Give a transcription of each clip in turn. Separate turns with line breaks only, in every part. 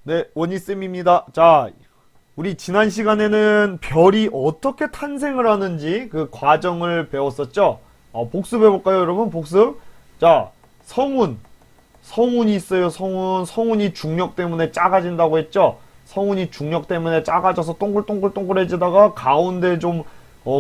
네, 원희쌤입니다. 자, 우리 지난 시간에는 별이 어떻게 탄생을 하는지 그 과정을 배웠었죠? 복습해볼까요, 여러분? 복습. 자, 성운. 성운이 있어요, 성운. 성운이 중력 때문에 작아진다고 했죠? 성운이 중력 때문에 작아져서 동글동글동글해지다가 가운데 좀,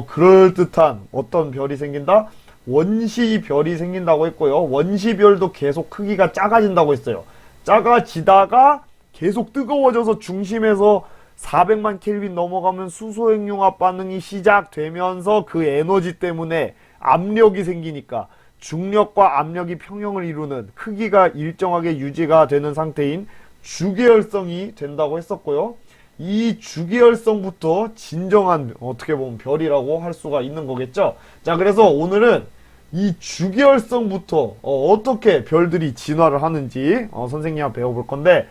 그럴듯한 어떤 별이 생긴다? 원시별이 생긴다고 했고요. 원시별도 계속 크기가 작아진다고 했어요. 작아지다가 계속 뜨거워져서 중심에서 400만 켈빈 넘어가면 수소핵융합 반응이 시작되면서 그 에너지 때문에 압력이 생기니까 중력과 압력이 평형을 이루는 크기가 일정하게 유지가 되는 상태인 주계열성이 된다고 했었고요. 이 주계열성부터 진정한 어떻게 보면 별이라고 할 수가 있는 거겠죠. 자, 그래서 오늘은 이 주계열성부터 어떻게 별들이 진화를 하는지 선생님과 배워볼 건데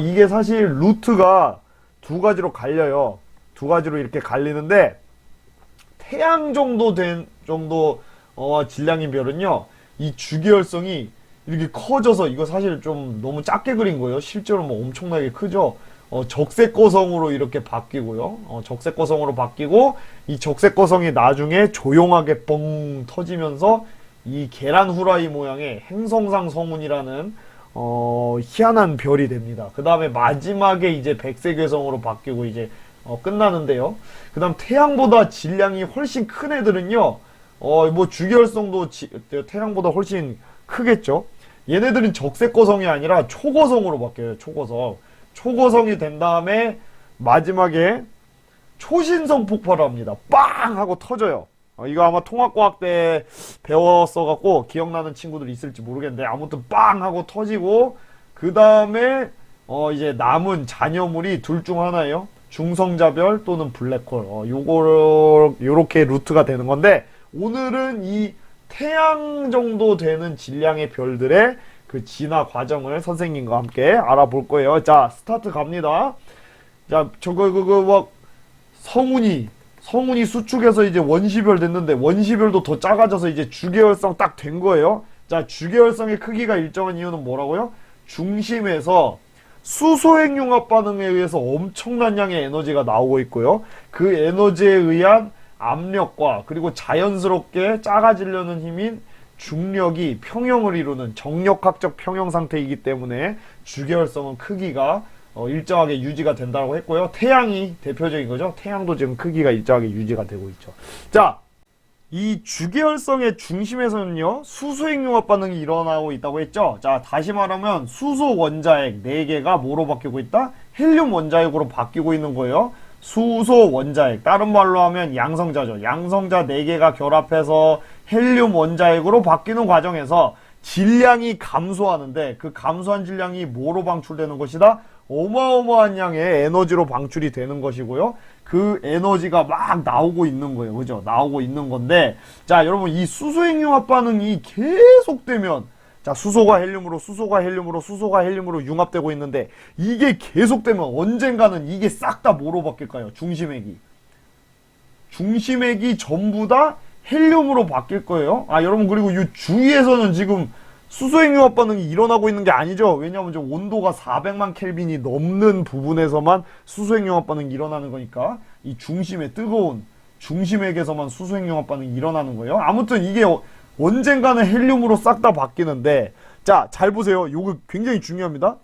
이게 사실 루트가 두 가지로 갈려요. 두 가지로 이렇게 갈리는데 태양 정도 된 정도 질량인 별은요, 이 주계열성이 이렇게 커져서 이거 사실 좀 너무 작게 그린 거예요. 실제로 뭐 엄청나게 크죠. 적색거성으로 이렇게 바뀌고요. 적색거성으로 바뀌고 이 적색거성이 나중에 조용하게 뻥 터지면서 이 계란 후라이 모양의 행성상 성운이라는 희한한 별이 됩니다. 그 다음에 마지막에 이제 백색외성으로 바뀌고 이제 끝나는데요. 그 다음 태양보다 질량이 훨씬 큰 애들은요, 뭐 주계열성도 태양보다 훨씬 크겠죠. 얘네들은 적색거성이 아니라 초거성으로 바뀌어요. 초거성. 초거성이 된 다음에 마지막에 초신성 폭발을 합니다. 빵! 하고 터져요. 이거 아마 통합과학 때 배웠어갖고 기억나는 친구들 있을지 모르겠는데 아무튼 빵! 하고 터지고 그 다음에 이제 남은 잔여물이 둘 중 하나예요. 중성자별 또는 블랙홀. 요렇게 루트가 되는 건데 오늘은 이 태양 정도 되는 질량의 별들의 그 진화 과정을 선생님과 함께 알아볼 거예요. 자, 스타트 갑니다. 자, 뭐, 성운이 수축해서 이제 원시별 됐는데, 원시별도 더 작아져서 이제 주계열성 딱 된 거예요. 자, 주계열성의 크기가 일정한 이유는 뭐라고요? 중심에서 수소핵융합 반응에 의해서 엄청난 양의 에너지가 나오고 있고요. 그 에너지에 의한 압력과 그리고 자연스럽게 작아지려는 힘인 중력이 평형을 이루는 정력학적 평형 상태이기 때문에 주계열성은 크기가 일정하게 유지가 된다고 했고요. 태양이 대표적인 거죠. 태양도 지금 크기가 일정하게 유지가 되고 있죠. 자, 이 주계열성의 중심에서는요, 수소핵융합 반응이 일어나고 있다고 했죠. 자, 다시 말하면 수소 원자핵 4개가 뭐로 바뀌고 있다? 헬륨 원자핵으로 바뀌고 있는 거예요. 수소 원자핵, 다른 말로 하면 양성자죠. 양성자 4개가 결합해서 헬륨 원자핵으로 바뀌는 과정에서 질량이 감소하는데 그 감소한 질량이 뭐로 방출되는 것이다? 어마어마한 양의 에너지로 방출이 되는 것이고요. 그 에너지가 막 나오고 있는 거예요. 그죠? 나오고 있는 건데, 자, 여러분, 이 수소핵융합 반응이 계속되면, 자, 수소가 헬륨으로, 수소가 헬륨으로, 수소가 헬륨으로 융합되고 있는데, 이게 계속되면 언젠가는 이게 싹 다 뭐로 바뀔까요? 중심핵이. 중심핵이 전부 다 헬륨으로 바뀔 거예요. 아, 여러분, 그리고 이 주위에서는 지금 수소핵융합 반응이 일어나고 있는 게 아니죠. 왜냐하면 좀 온도가 400만 켈빈이 넘는 부분에서만 수소핵융합 반응이 일어나는 거니까 이 중심의 뜨거운 중심핵에서만 수소핵융합 반응이 일어나는 거예요. 아무튼 이게 언젠가는 헬륨으로 싹 다 바뀌는데, 자, 잘 보세요. 요거 굉장히 중요합니다.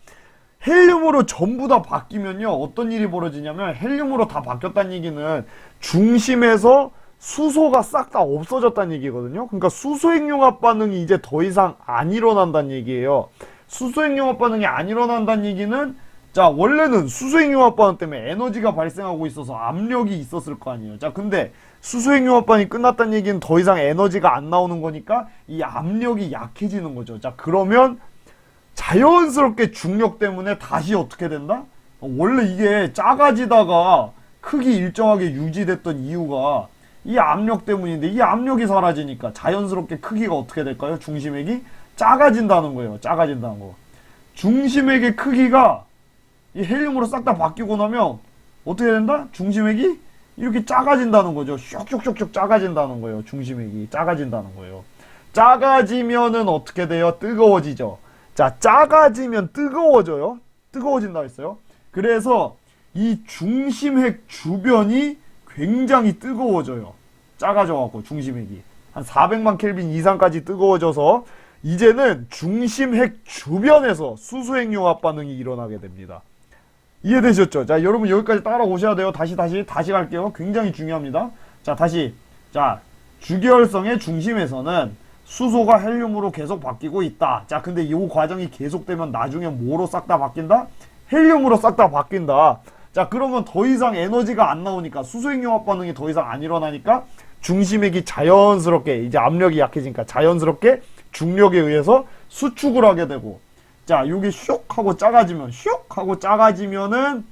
헬륨으로 전부 다 바뀌면요, 어떤 일이 벌어지냐면 헬륨으로 다 바뀌었다는 얘기는 중심에서 수소가 싹 다 없어졌다는 얘기거든요. 그러니까 수소핵융합 반응이 이제 더 이상 안 일어난다는 얘기예요. 수소핵융합 반응이 안 일어난다는 얘기는, 자, 원래는 수소핵융합 반응 때문에 에너지가 발생하고 있어서 압력이 있었을 거 아니에요. 자, 근데 수소핵융합 반응이 끝났다는 얘기는 더 이상 에너지가 안 나오는 거니까 이 압력이 약해지는 거죠. 자, 그러면 자연스럽게 중력 때문에 다시 어떻게 된다? 원래 이게 작아지다가 크기 일정하게 유지됐던 이유가 이 압력 때문인데, 이 압력이 사라지니까 자연스럽게 크기가 어떻게 될까요? 중심핵이 작아진다는 거예요. 작아진다는 거. 중심핵의 크기가 이 헬륨으로 싹 다 바뀌고 나면 어떻게 된다? 중심핵이 이렇게 작아진다는 거죠. 슉슉슉슉 작아진다는 거예요. 중심핵이 작아진다는 거예요. 작아지면은 어떻게 돼요? 뜨거워지죠. 자, 작아지면 뜨거워져요. 뜨거워진다 했어요. 그래서 이 중심핵 주변이 굉장히 뜨거워져요. 작아져갖고 중심핵이 한 400만 켈빈 이상까지 뜨거워져서 이제는 중심핵 주변에서 수소핵융합 반응이 일어나게 됩니다. 이해되셨죠? 자, 여러분 여기까지 따라오셔야 돼요. 다시 갈게요. 굉장히 중요합니다. 자, 다시. 자, 주계열성의 중심에서는 수소가 헬륨으로 계속 바뀌고 있다. 자, 근데 이 과정이 계속되면 나중에 뭐로 싹 다 바뀐다? 헬륨으로 싹 다 바뀐다. 자, 그러면 더 이상 에너지가 안 나오니까 수소핵융합 반응이 더 이상 안 일어나니까 중심핵이 자연스럽게 이제 압력이 약해지니까 자연스럽게 중력에 의해서 수축을 하게 되고, 자, 요게 슉 하고 작아지면은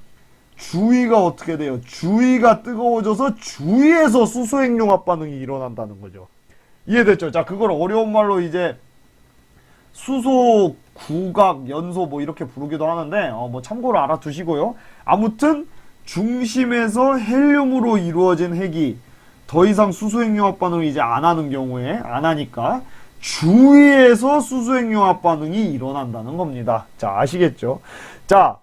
주위가 어떻게 돼요? 주위가 뜨거워져서 주위에서 수소핵융합 반응이 일어난다는 거죠. 이해됐죠? 자, 그걸 어려운 말로 이제 수소 구각 연소 뭐 이렇게 부르기도 하는데 뭐 참고로 알아두시고요. 아무튼 중심에서 헬륨으로 이루어진 핵이 더 이상 수소핵융합 반응을 이제 안 하는 경우에, 안 하니까 주위에서 수소핵융합 반응이 일어난다는 겁니다. 자, 아시겠죠? 자,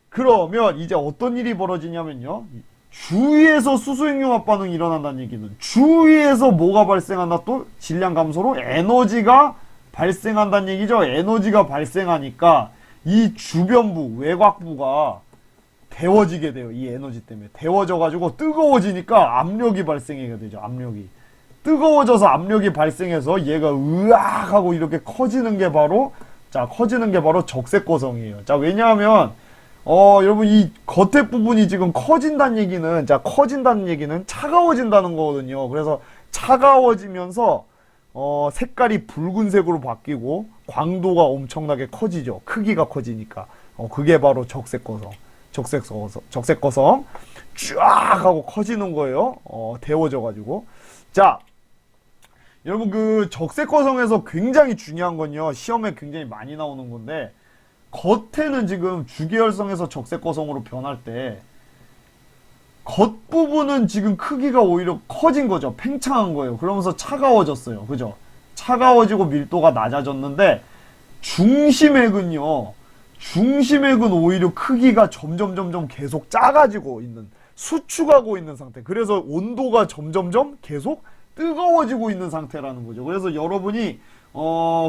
그러면 이제 어떤 일이 벌어지냐면요. 주위에서 수소핵융합 반응이 일어난다는 얘기는 주위에서 뭐가 발생한다? 또 질량 감소로 에너지가 발생한다는 얘기죠. 에너지가 발생하니까 이 주변부, 외곽부가 데워지게 돼요. 이 에너지 때문에. 데워져가지고 뜨거워지니까 압력이 발생하게 되죠. 압력이. 뜨거워져서 압력이 발생해서 얘가 으악 하고 이렇게 커지는 게 바로, 자, 커지는 게 바로 적색거성이에요. 자, 왜냐하면 여러분 이 겉에 부분이 지금 커진다는 얘기는, 자, 커진다는 얘기는 차가워진다는 거거든요. 그래서 차가워지면서 색깔이 붉은색으로 바뀌고 광도가 엄청나게 커지죠. 크기가 커지니까. 그게 바로 적색거성. 적색거성 쫙 하고 커지는 거예요. 데워져가지고. 자, 여러분 그 적색거성에서 굉장히 중요한 건요. 시험에 굉장히 많이 나오는 건데, 겉에는 지금 주계열성에서 적색거성으로 변할 때 겉부분은 지금 크기가 오히려 커진 거죠. 팽창한 거예요. 그러면서 차가워졌어요. 그죠? 차가워지고 밀도가 낮아졌는데 중심핵은 오히려 크기가 점점 계속 작아지고 있는, 수축하고 있는 상태. 그래서 온도가 점점 계속 뜨거워지고 있는 상태라는 거죠. 그래서 여러분이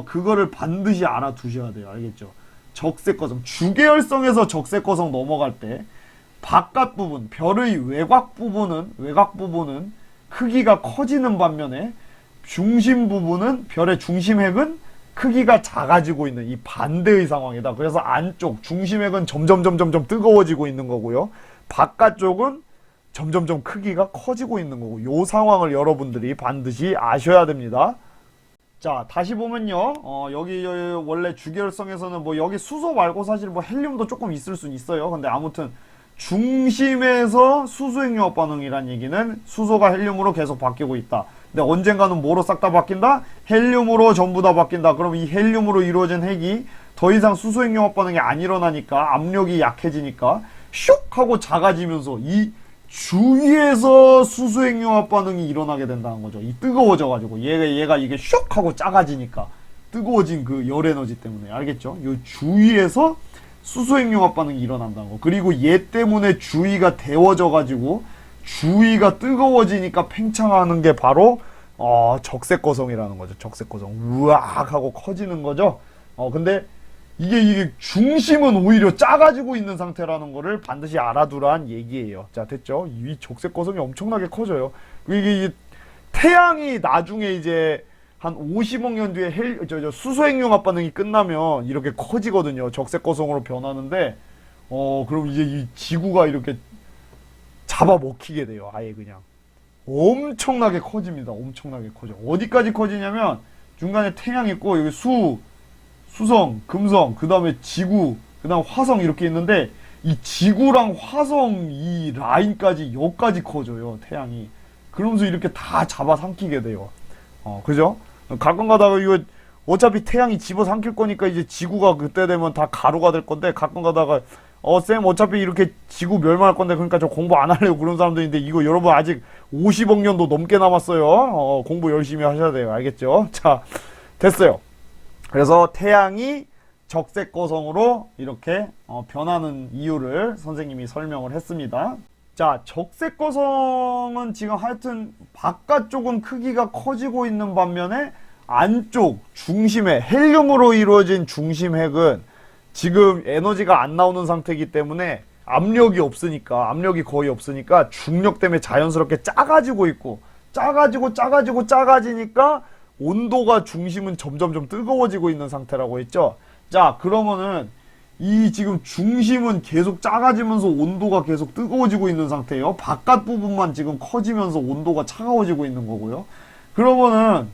그거를 반드시 알아두셔야 돼요. 알겠죠? 적색거성, 주계열성에서 적색거성 넘어갈 때 바깥 부분, 별의 외곽 부분은 크기가 커지는 반면에 중심 부분은, 별의 중심핵은 크기가 작아지고 있는 이 반대의 상황이다. 그래서 안쪽 중심핵은 점점 뜨거워지고 있는 거고요. 바깥쪽은 점점 크기가 커지고 있는 거고, 요 상황을 여러분들이 반드시 아셔야 됩니다. 자, 다시 보면요. 여기 원래 주계열성에서는 뭐 여기 수소 말고 사실 뭐 헬륨도 조금 있을 수는 있어요. 근데 아무튼 중심에서 수소핵융합 반응이란 얘기는 수소가 헬륨으로 계속 바뀌고 있다. 근데 언젠가는 뭐로 싹 다 바뀐다? 헬륨으로 전부 다 바뀐다. 그럼 이 헬륨으로 이루어진 핵이 더 이상 수소핵융합 반응이 안 일어나니까 압력이 약해지니까 슉 하고 작아지면서 이 주위에서 수소핵융합 반응이 일어나게 된다는 거죠. 이 뜨거워져가지고 얘가 이게 슉 하고 작아지니까 뜨거워진 그 열 에너지 때문에. 알겠죠? 이 주위에서 수소핵융합 반응이 일어난다는 거. 그리고 얘 때문에 주위가 데워져가지고 주위가 뜨거워지니까 팽창하는 게 바로 적색거성이라는 거죠. 적색거성. 우악 하고 커지는 거죠. 근데 이게 중심은 오히려 작아지고 있는 상태라는 거를 반드시 알아두라는 얘기예요. 자, 됐죠? 이 적색거성이 엄청나게 커져요. 이게 태양이 나중에 이제 한 50억 년 뒤에 수소핵융합 반응이 끝나면 이렇게 커지거든요. 적색거성으로 변하는데, 그럼 이제 이 지구가 이렇게 잡아먹히게 돼요. 아예 그냥. 엄청나게 커집니다. 엄청나게 커져. 어디까지 커지냐면, 중간에 태양 있고, 여기 수성, 금성, 그 다음에 지구, 그 다음 화성 이렇게 있는데, 이 지구랑 화성 이 라인까지 여기까지 커져요. 태양이. 그러면서 이렇게 다 잡아삼키게 돼요. 그죠? 가끔 가다가 이거 어차피 태양이 집어삼킬 거니까 이제 지구가 그때 되면 다 가루가 될 건데, 가끔 가다가 쌤 어차피 이렇게 지구 멸망할 건데 그러니까 저 공부 안 하려고 그런 사람도 있는데, 이거 여러분 아직 50억 년도 넘게 남았어요. 공부 열심히 하셔야 돼요. 알겠죠? 자, 됐어요. 그래서 태양이 적색거성으로 이렇게 변하는 이유를 선생님이 설명을 했습니다. 자, 적색거성은 지금 하여튼 바깥쪽은 크기가 커지고 있는 반면에 안쪽 중심에 헬륨으로 이루어진 중심핵은 지금 에너지가 안 나오는 상태이기 때문에 압력이 거의 없으니까 중력 때문에 자연스럽게 작아지고 있고, 작아지니까 온도가 중심은 점점점 뜨거워지고 있는 상태라고 했죠. 자, 그러면은 이 지금 중심은 계속 작아지면서 온도가 계속 뜨거워지고 있는 상태예요. 바깥 부분만 지금 커지면서 온도가 차가워지고 있는 거고요. 그러면은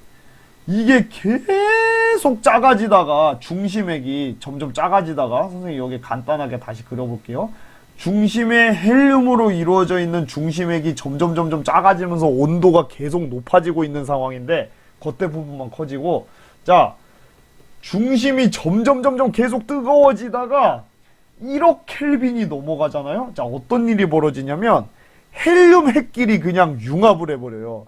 이게 계속 작아지다가 중심핵이 점점 작아지다가, 선생님 여기 간단하게 다시 그려볼게요. 중심에 헬륨으로 이루어져 있는 중심핵이 점점 작아지면서 온도가 계속 높아지고 있는 상황인데 겉에 부분만 커지고, 자, 중심이 점점 계속 뜨거워지다가 1억 켈빈이 넘어가잖아요. 자, 어떤 일이 벌어지냐면 헬륨 핵끼리 그냥 융합을 해버려요.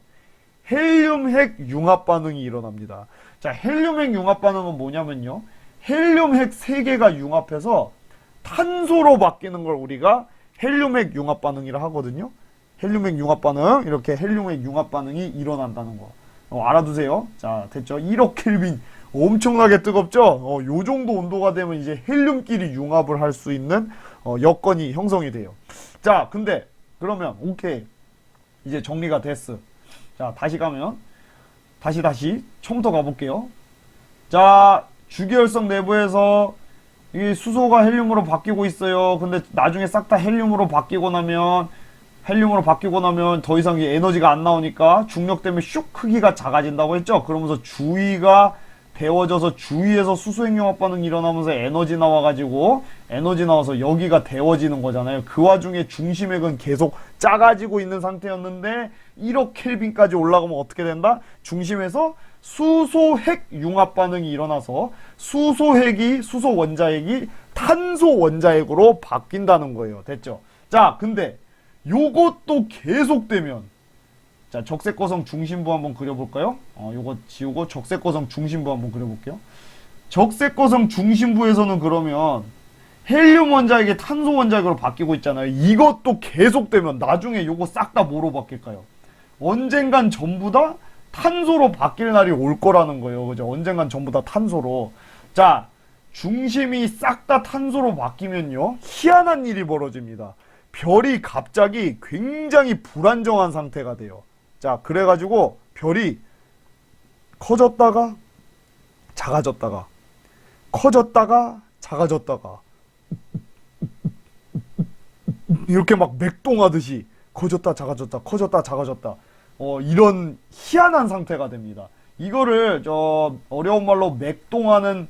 헬륨 핵 융합 반응이 일어납니다. 자, 헬륨 핵 융합 반응은 뭐냐면요, 헬륨 핵 3개가 융합해서 탄소로 바뀌는 걸 우리가 헬륨 핵 융합 반응이라 하거든요. 헬륨 핵 융합 반응, 이렇게 헬륨 핵 융합 반응이 일어난다는 거 알아두세요. 자, 됐죠? 1억 켈빈 엄청나게 뜨겁죠? 요 정도 온도가 되면 이제 헬륨끼리 융합을 할 수 있는 여건이 형성이 돼요. 자, 근데 그러면 오케이, 이제 정리가 됐어. 자, 다시 가면 다시 처음부터 가볼게요. 자, 주기혈석 내부에서 이 수소가 헬륨으로 바뀌고 있어요. 근데 나중에 싹 다 헬륨으로 바뀌고 나면 더 이상 에너지가 안 나오니까 중력 때문에 슉 크기가 작아진다고 했죠. 그러면서 주위가 데워져서 주위에서 수소핵융합 반응이 일어나면서 에너지 나와서 여기가 데워지는 거잖아요. 그 와중에 중심핵은 계속 작아지고 있는 상태였는데 1억 켈빈까지 올라가면 어떻게 된다? 중심에서 수소핵 융합 반응이 일어나서 수소 원자핵이 탄소 원자핵으로 바뀐다는 거예요. 됐죠? 자, 근데 요것도 계속되면, 자, 적색거성 중심부 한번 그려볼까요? 요거 지우고 적색거성 중심부 한번 그려볼게요. 적색거성 중심부에서는 그러면 헬륨 원자핵이 탄소 원자핵으로 바뀌고 있잖아요. 이것도 계속되면 나중에 요거 싹 다 뭐로 바뀔까요? 언젠간 전부 다 탄소로 바뀔 날이 올 거라는 거예요. 그죠? 언젠간 전부 다 탄소로. 자, 중심이 싹 다 탄소로 바뀌면요, 희한한 일이 벌어집니다. 별이 갑자기 굉장히 불안정한 상태가 돼요. 자, 그래가지고 별이 커졌다가 작아졌다가 이렇게 막 맥동하듯이 커졌다 작아졌다 이런 희한한 상태가 됩니다. 이거를 어려운 말로 맥동하는,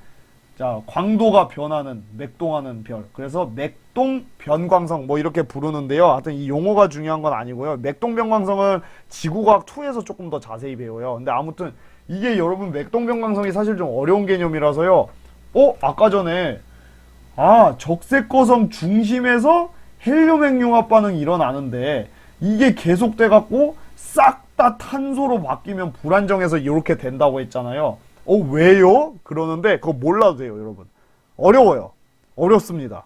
자, 광도가 변하는, 맥동하는 별, 그래서 맥동 변광성 뭐 이렇게 부르는데요. 하여튼 이 용어가 중요한 건 아니고요. 맥동 변광성은 지구과학 2에서 조금 더 자세히 배워요. 근데 아무튼 이게 여러분 맥동 변광성이 사실 좀 어려운 개념이라서요. 아까 전에 적색거성 중심에서 헬륨 핵 융합 반응이 일어나는데 이게 계속돼 갖고 싹 다 탄소로 바뀌면 불안정해서 이렇게 된다고 했잖아요. 왜요? 그러는데 그거 몰라도 돼요, 여러분. 어렵습니다.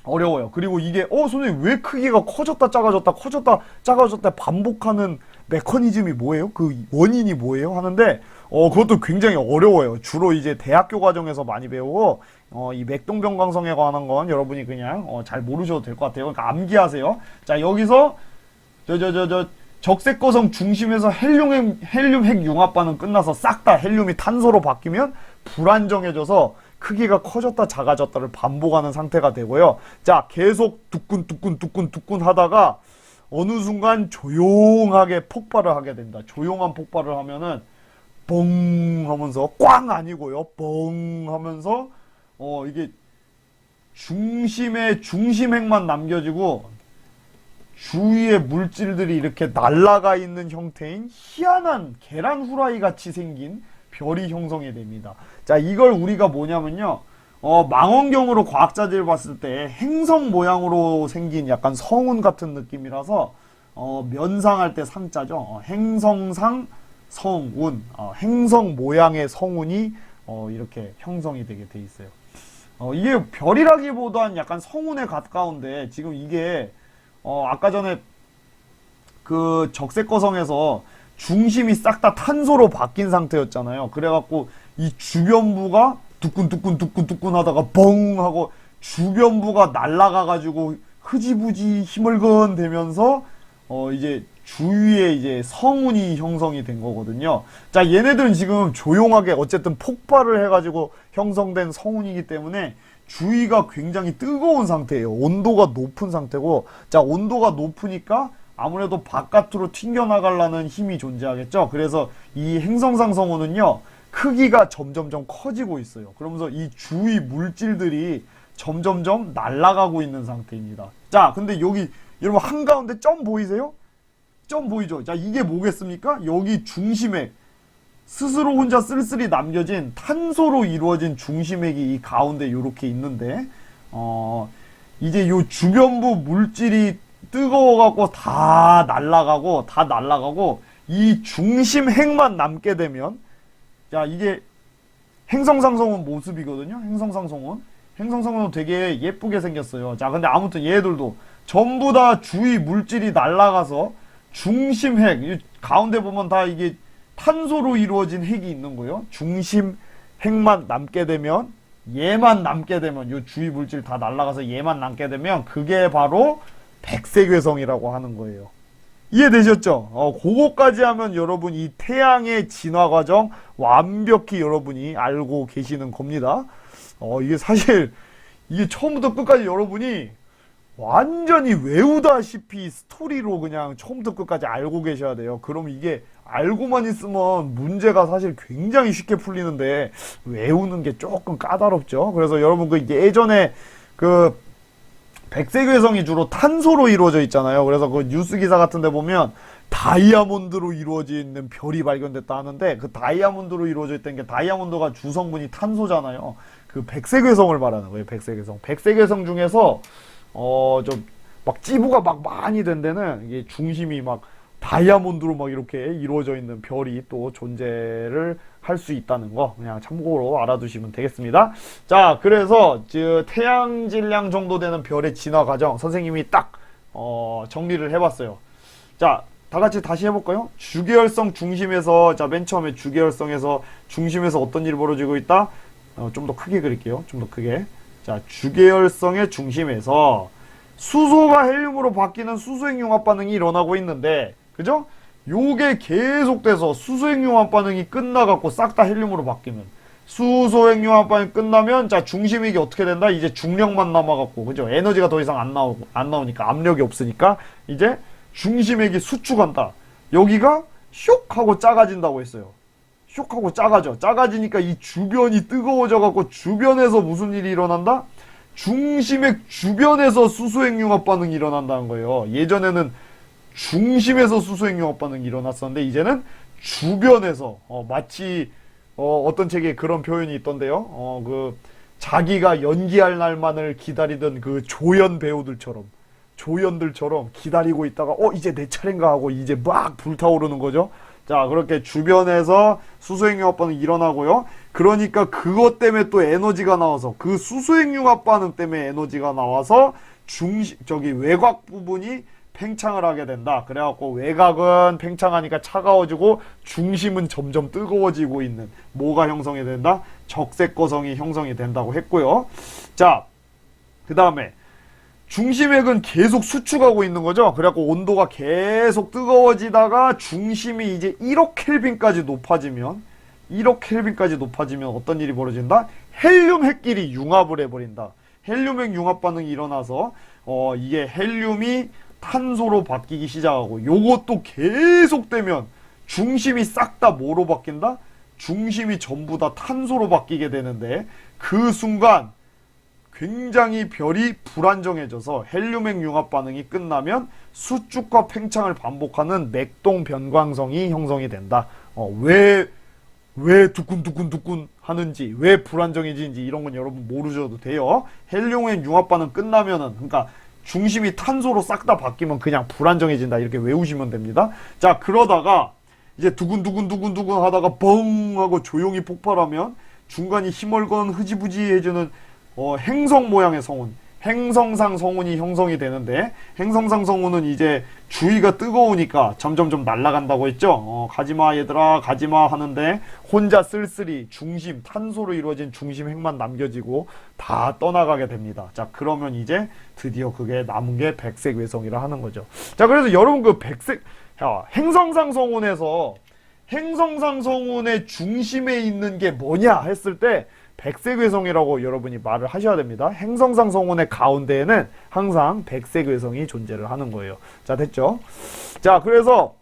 어려워요. 그리고 이게 선생님 왜 크기가 커졌다 작아졌다 반복하는 메커니즘이 뭐예요? 그 원인이 뭐예요? 하는데 그것도 굉장히 어려워요. 주로 이제 대학교 과정에서 많이 배우고 이 맥동변광성에 관한 건 여러분이 그냥 잘 모르셔도 될 것 같아요. 그러니까 암기하세요. 자, 여기서 적색거성 중심에서 헬륨 핵 융합 반응 끝나서 싹 다 헬륨이 탄소로 바뀌면 불안정해져서 크기가 커졌다 작아졌다를 반복하는 상태가 되고요. 자, 계속 두끈 하다가 어느 순간 조용하게 폭발을 하게 됩니다. 조용한 폭발을 하면은 뻥 하면서, 꽝 아니고요, 뻥 하면서 이게 중심핵만 남겨지고 주위에 물질들이 이렇게 날아가 있는 형태인 희한한 계란 후라이 같이 생긴 별이 형성이 됩니다. 자, 이걸 우리가 뭐냐면요, 망원경으로 과학자들이 봤을 때 행성 모양으로 생긴 약간 성운 같은 느낌이라서 면상할 때 상자죠. 행성상 성운, 행성 모양의 성운이 이렇게 형성이 되게 돼 있어요. 이게 별이라기보단 약간 성운에 가까운데 지금 이게 아까 전에 그 적색거성에서 중심이 싹 다 탄소로 바뀐 상태였잖아요. 그래갖고 이 주변부가 두근두근 하다가 뻥 하고 주변부가 날아가가지고 흐지부지 힘을건 되면서 이제 주위에 이제 성운이 형성이 된 거거든요. 자, 얘네들은 지금 조용하게 어쨌든 폭발을 해가지고 형성된 성운이기 때문에 주위가 굉장히 뜨거운 상태예요. 온도가 높은 상태고, 자, 온도가 높으니까 아무래도 바깥으로 튕겨나가려는 힘이 존재하겠죠. 그래서 이 행성상 성운은요, 크기가 점점점 커지고 있어요. 그러면서 이 주위 물질들이 점점점 날아가고 있는 상태입니다. 자, 근데 여기 여러분 한가운데 점 보이세요? 점 보이죠? 자, 이게 뭐겠습니까? 여기 중심핵, 스스로 혼자 쓸쓸히 남겨진 탄소로 이루어진 중심핵이 이 가운데 요렇게 있는데, 이제 요 주변부 물질이 뜨거워갖고 다 날아가고 이 중심핵만 남게 되면, 자, 이게 행성상성운 모습이거든요. 행성상성운 되게 예쁘게 생겼어요. 자, 근데 아무튼 얘들도 전부 다 주위 물질이 날아가서 중심핵, 가운데 보면 다 이게 탄소로 이루어진 핵이 있는 거예요. 중심핵만 남게 되면, 얘만 남게 되면, 요 주위 물질 다 날아가서 얘만 남게 되면 그게 바로 백색외성이라고 하는 거예요. 이해되셨죠? 그거까지 하면 여러분 이 태양의 진화 과정 완벽히 여러분이 알고 계시는 겁니다. 이게 사실 이게 처음부터 끝까지 여러분이 완전히 외우다시피 스토리로 그냥 처음부터 끝까지 알고 계셔야 돼요. 그럼 이게 알고만 있으면 문제가 사실 굉장히 쉽게 풀리는데 외우는 게 조금 까다롭죠. 그래서 여러분 그 예전에 그 백색외성이 주로 탄소로 이루어져 있잖아요. 그래서 그 뉴스 기사 같은 데 보면 다이아몬드로 이루어져 있는 별이 발견됐다 하는데, 그 다이아몬드로 이루어져 있다는 게 다이아몬드가 주성분이 탄소잖아요. 그 백색외성을 말하는 거예요. 백색외성 중에서 좀 막 찌부가 막 많이 된 데는 이게 중심이 막 다이아몬드로 막 이렇게 이루어져 있는 별이 또 존재를 할 수 있다는 거 그냥 참고로 알아두시면 되겠습니다. 자, 그래서 태양 질량 정도 되는 별의 진화 과정 선생님이 딱 정리를 해봤어요. 자, 다 같이 다시 해볼까요? 주계열성 중심에서, 자, 맨 처음에 주계열성에서 중심에서 어떤 일이 벌어지고 있다? 좀 더 크게 그릴게요. 좀 더 크게. 자, 주계열성의 중심에서 수소가 헬륨으로 바뀌는 수소핵 융합 반응이 일어나고 있는데, 그죠? 요게 계속돼서 수소핵 융합 반응이 끝나갖고 싹 다 헬륨으로 바뀌면, 수소핵 융합 반응이 끝나면, 자, 중심핵이 어떻게 된다? 이제 중력만 남아갖고, 그죠? 에너지가 더 이상 안 나오니까, 압력이 없으니까, 이제 중심핵이 수축한다. 여기가 슉 하고 작아진다고 했어요. 슉 하고 작아져. 작아지니까 이 주변이 뜨거워져갖고 주변에서 무슨 일이 일어난다? 중심핵 주변에서 수소핵 융합 반응이 일어난다는 거예요. 예전에는 중심에서 수소핵 융합 반응이 일어났었는데 이제는 주변에서 마치 어떤 책에 그런 표현이 있던데요. 그 자기가 연기할 날만을 기다리던 그 조연들처럼 기다리고 있다가 이제 내 차례인가 하고 이제 막 불타오르는 거죠. 자, 그렇게 주변에서 수소핵 융합 반응이 일어나고요. 그러니까 그것 때문에 또 에너지가 나와서, 그 수소핵 융합 반응 때문에 에너지가 나와서 외곽 부분이 팽창을 하게 된다. 그래갖고 외곽은 팽창하니까 차가워지고 중심은 점점 뜨거워지고 있는, 뭐가 형성이 된다? 적색거성이 형성이 된다고 했고요. 자, 그 다음에 중심핵은 계속 수축하고 있는 거죠. 그래갖고 온도가 계속 뜨거워지다가 중심이 이제 1억 켈빈까지 높아지면 어떤 일이 벌어진다? 헬륨 핵끼리 융합을 해버린다. 헬륨핵 융합 반응이 일어나서 이게 헬륨이 탄소로 바뀌기 시작하고, 요것도 계속되면 중심이 싹 다 뭐로 바뀐다? 중심이 전부 다 탄소로 바뀌게 되는데, 그 순간 굉장히 별이 불안정해져서 헬륨핵 융합 반응이 끝나면 수축과 팽창을 반복하는 맥동 변광성이 형성이 된다. 왜 두근두근 하는지, 왜 불안정해지는지 이런 건 여러분 모르셔도 돼요. 헬륨핵 융합 반응 끝나면은, 그러니까 중심이 탄소로 싹 다 바뀌면 그냥 불안정해진다, 이렇게 외우시면 됩니다. 자, 그러다가 이제 두근두근 하다가 뻥 하고 조용히 폭발하면 중간이 희멀건 흐지부지해지는 행성 모양의 성운, 행성상 성운이 형성이 되는데, 행성상 성운은 이제 주위가 뜨거우니까 점점점 날아간다고 했죠. 가지마 얘들아 가지마 하는데 혼자 쓸쓸히 중심, 탄소로 이루어진 중심 핵만 남겨지고 다 떠나가게 됩니다. 자, 그러면 이제 드디어 그게 남은 게 백색 외성이라 하는 거죠. 자, 그래서 여러분 그 행성상 성운에서 행성상 성운의 중심에 있는 게 뭐냐 했을 때 백색 외성이라고 여러분이 말을 하셔야 됩니다. 행성상 성운의 가운데에는 항상 백색 외성이 존재를 하는 거예요. 자, 됐죠? 자, 그래서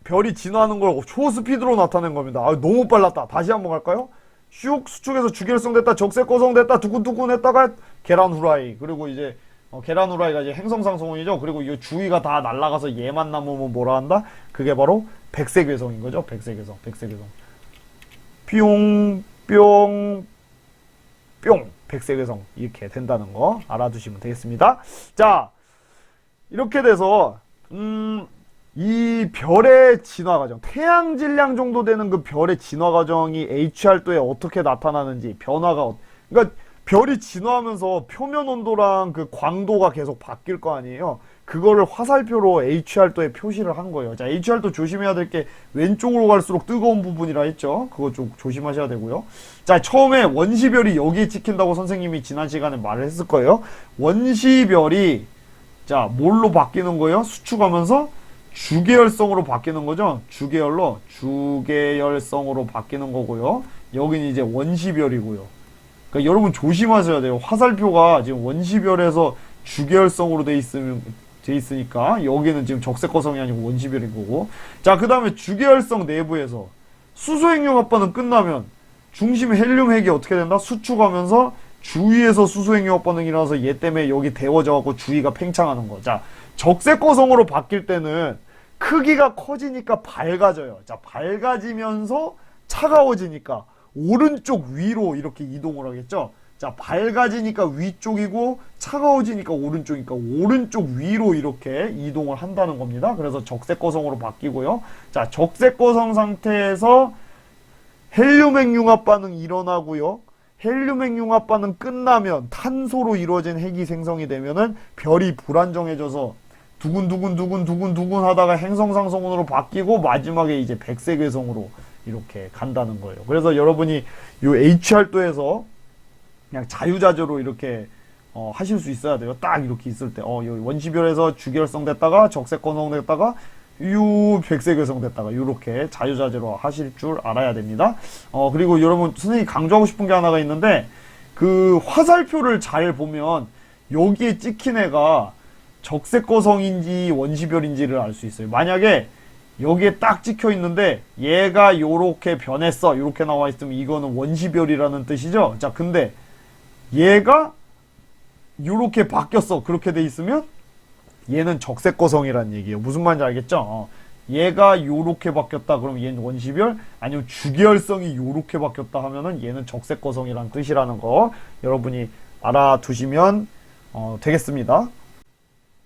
별이 진화하는 걸 초스피드로 나타낸 겁니다. 아, 너무 빨랐다. 다시 한번 갈까요? 슉 수축해서 주결성 됐다, 적색 거성 됐다, 두근두근 했다가 계란 후라이. 그리고 이제 계란 후라이가 이제 행성상 성운이죠. 그리고 이 주위가 다 날아가서 얘만 남으면 뭐라 한다? 그게 바로 백색 외성인 거죠. 백색 외성, 백색 외성. 뿅 뿅, 뿅, 백색 외성 이렇게 된다는 거 알아두시면 되겠습니다. 자, 이렇게 돼서 이 별의 진화 과정, 태양 질량 정도 되는 그 별의 진화 과정이 HR도에 어떻게 나타나는지, 변화가 그러니까 별이 진화하면서 표면 온도랑 그 광도가 계속 바뀔 거 아니에요. 그거를 화살표로 HR도에 표시를 한 거예요. 자, HR도 조심해야 될 게 왼쪽으로 갈수록 뜨거운 부분이라 했죠. 그거 좀 조심하셔야 되고요. 자, 처음에 원시별이 여기에 찍힌다고 선생님이 지난 시간에 말을 했을 거예요. 원시별이 자, 뭘로 바뀌는 거예요? 수축하면서 주계열성으로 바뀌는 거죠. 주계열성으로 바뀌는 거고요. 여기는 이제 원시별이고요. 그러니까 여러분 조심하셔야 돼요. 화살표가 지금 원시별에서 주계열성으로 돼 있으니까 여기는 지금 적색거성이 아니고 원시별인 거고. 자, 그 다음에 주계열성 내부에서 수소핵융합반응 끝나면 중심의 헬륨 핵이 어떻게 된다? 수축하면서 주위에서 수소핵융합반응이 일어나서 얘 때문에 여기 데워져 갖고 주위가 팽창하는 거. 자, 적색거성으로 바뀔 때는 크기가 커지니까 밝아져요. 자, 밝아지면서 차가워지니까 오른쪽 위로 이렇게 이동을 하겠죠. 자, 밝아지니까 위쪽이고 차가워지니까 오른쪽이니까 오른쪽 위로 이렇게 이동을 한다는 겁니다. 그래서 적색거성으로 바뀌고요. 자, 적색거성 상태에서 헬륨핵 융합 반응이 일어나고요. 헬륨핵 융합 반응 끝나면 탄소로 이루어진 핵이 생성이 되면은 별이 불안정해져서 두근두근 하다가 행성상 성운으로 바뀌고 마지막에 이제 백색 외성으로 이렇게 간다는 거예요. 그래서 여러분이 요 HR도에서 그냥 자유자재로 이렇게 하실 수 있어야 돼요. 딱 이렇게 있을 때 원시별에서 주계열성 됐다가 적색거성 됐다가 백색 외성 됐다가 이렇게 자유자재로 하실 줄 알아야 됩니다. 그리고 여러분 선생님이 강조하고 싶은 게 하나가 있는데, 그 화살표를 잘 보면 여기에 찍힌 애가 적색거성인지 원시별인지를 알 수 있어요. 만약에 여기에 딱 찍혀 있는데 얘가 요렇게 변했어, 요렇게 나와 있으면 이거는 원시별이라는 뜻이죠. 자, 근데 얘가 요렇게 바뀌었어, 그렇게 돼 있으면 얘는 적색거성이라는 얘기예요. 무슨 말인지 알겠죠? 얘가 요렇게 바뀌었다 그러면 얘는 원시별, 아니면 주계열성이 요렇게 바뀌었다 하면은 얘는 적색거성이라는 뜻이라는 거 여러분이 알아두시면 되겠습니다.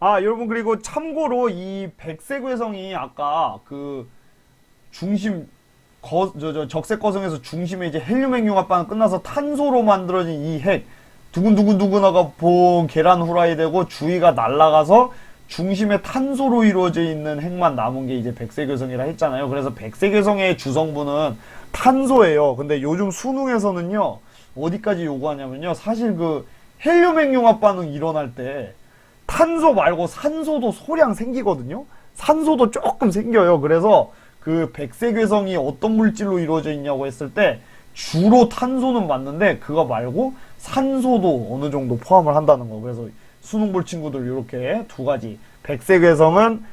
아, 여러분, 그리고 참고로 이 백색 외성이 아까 그 중심 적색거성에서 중심에 이제 헬륨핵 융합 반응 끝나서 탄소로 만들어진 이 핵 두근두근하가 봉 계란 후라이 되고 주위가 날아가서 중심에 탄소로 이루어져 있는 핵만 남은 게 이제 백색 외성이라 했잖아요. 그래서 백색 외성의 주성분은 탄소예요. 근데 요즘 수능에서는요, 어디까지 요구하냐면요, 사실 그 헬륨핵 융합 반응 일어날 때 탄소 말고 산소도 소량 생기거든요. 산소도 조금 생겨요. 그래서 그 백색 외성이 어떤 물질로 이루어져 있냐고 했을 때 주로 탄소는 맞는데 그거 말고 산소도 어느 정도 포함을 한다는 거. 그래서 수능 볼 친구들 이렇게 두 가지, 백색 외성은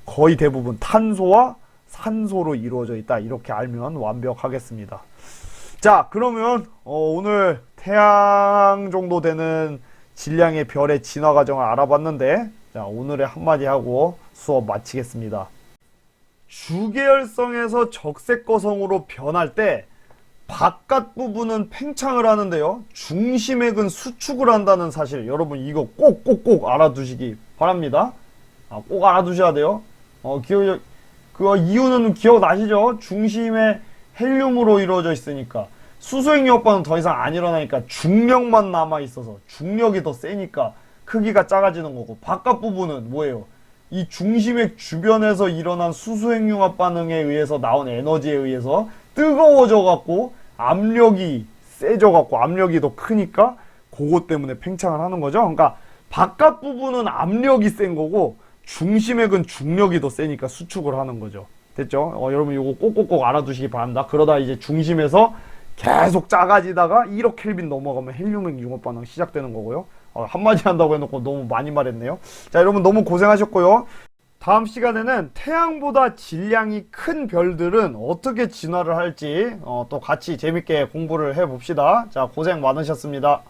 거의 대부분 탄소와 산소로 이루어져 있다, 이렇게 알면 완벽하겠습니다. 자, 그러면 오늘 태양 정도 되는 질량의 별의 진화 과정을 알아봤는데, 자, 오늘의 한마디 하고 수업 마치겠습니다. 주계열성에서 적색거성으로 변할 때 바깥 부분은 팽창을 하는데요, 중심핵은 수축을 한다는 사실, 여러분 이거 꼭 알아두시기 바랍니다. 꼭 알아두셔야 돼요. 그 이유는 기억나시죠? 중심에 헬륨으로 이루어져 있으니까. 수소행류 오빠는 더 이상 안 일어나니까 중력만 남아 있어서 중력이 더 세니까 크기가 작아지는 거고, 바깥 부분은 뭐예요? 이 중심액 주변에서 일어난 수소행융합 반응에 의해서 나온 에너지에 의해서 뜨거워져 갖고 압력이 세져 갖고 압력이 더 크니까 그것 때문에 팽창을 하는 거죠. 그러니까 바깥 부분은 압력이 센 거고 중심액은 중력이 더 세니까 수축을 하는 거죠. 됐죠? 여러분 이거 꼭꼭꼭 알아두시기 바랍니다. 그러다 이제 중심에서 계속 작아지다가 1억 켈빈 넘어가면 헬륨액 융합 반응 시작되는 거고요. 한마디 한다고 해놓고 너무 많이 말했네요. 자, 여러분 너무 고생하셨고요. 다음 시간에는 태양보다 질량이 큰 별들은 어떻게 진화를 할지 또 같이 재밌게 공부를 해봅시다. 자, 고생 많으셨습니다.